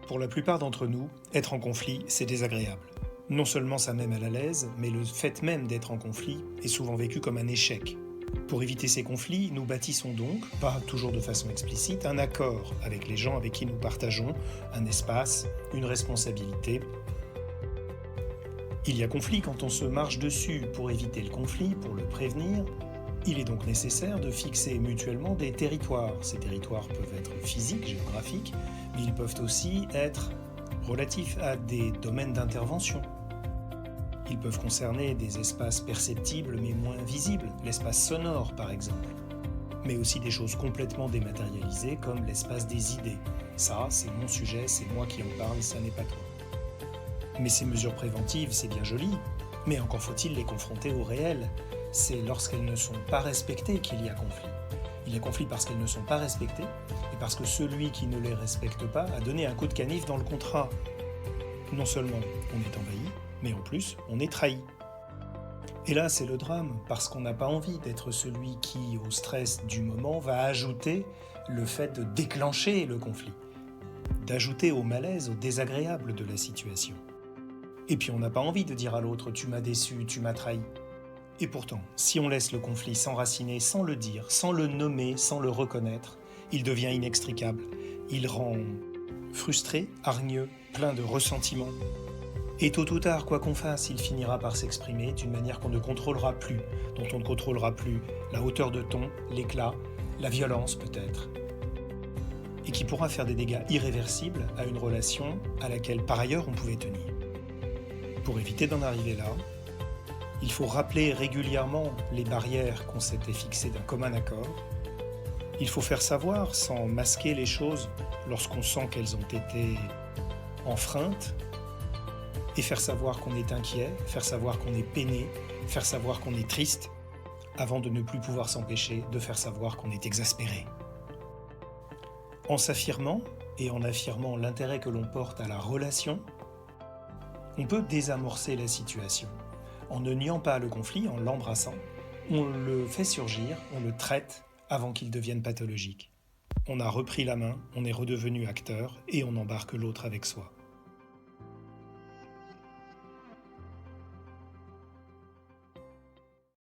Pour la plupart d'entre nous, être en conflit, c'est désagréable. Non seulement ça met mal à l'aise, mais le fait même d'être en conflit est souvent vécu comme un échec. Pour éviter ces conflits, nous bâtissons donc, pas toujours de façon explicite, un accord avec les gens avec qui nous partageons un espace, une responsabilité. Il y a conflit quand on se marche dessus. Pour éviter le conflit, pour le prévenir, il est donc nécessaire de fixer mutuellement des territoires. Ces territoires peuvent être physiques, géographiques, mais ils peuvent aussi être relatifs à des domaines d'intervention. Ils peuvent concerner des espaces perceptibles mais moins visibles, l'espace sonore par exemple, mais aussi des choses complètement dématérialisées comme l'espace des idées. Ça, c'est mon sujet, c'est moi qui en parle, ça n'est pas toi. Mais ces mesures préventives, c'est bien joli, mais encore faut-il les confronter au réel. C'est lorsqu'elles ne sont pas respectées qu'il y a conflit. Il y a conflit parce qu'elles ne sont pas respectées et parce que celui qui ne les respecte pas a donné un coup de canif dans le contrat. Non seulement on est envahi, mais en plus on est trahi. Et là c'est le drame, parce qu'on n'a pas envie d'être celui qui, au stress du moment, va ajouter le fait de déclencher le conflit, d'ajouter au malaise, au désagréable de la situation. Et puis on n'a pas envie de dire à l'autre « tu m'as déçu, tu m'as trahi ». Et pourtant, si on laisse le conflit s'enraciner sans le dire, sans le nommer, sans le reconnaître, il devient inextricable. Il rend frustré, hargneux, plein de ressentiment. Et tôt ou tard, quoi qu'on fasse, il finira par s'exprimer d'une manière qu'on ne contrôlera plus, dont on ne contrôlera plus la hauteur de ton, l'éclat, la violence peut-être. Et qui pourra faire des dégâts irréversibles à une relation à laquelle par ailleurs on pouvait tenir. Pour éviter d'en arriver là, il faut rappeler régulièrement les barrières qu'on s'était fixées d'un commun accord. Il faut faire savoir, sans masquer les choses lorsqu'on sent qu'elles ont été enfreintes, et faire savoir qu'on est inquiet, faire savoir qu'on est peiné, faire savoir qu'on est triste, avant de ne plus pouvoir s'empêcher de faire savoir qu'on est exaspéré. En s'affirmant, et en affirmant l'intérêt que l'on porte à la relation, on peut désamorcer la situation. En ne niant pas le conflit, en l'embrassant, on le fait surgir, on le traite avant qu'il devienne pathologique. On a repris la main, on est redevenu acteur et on embarque l'autre avec soi.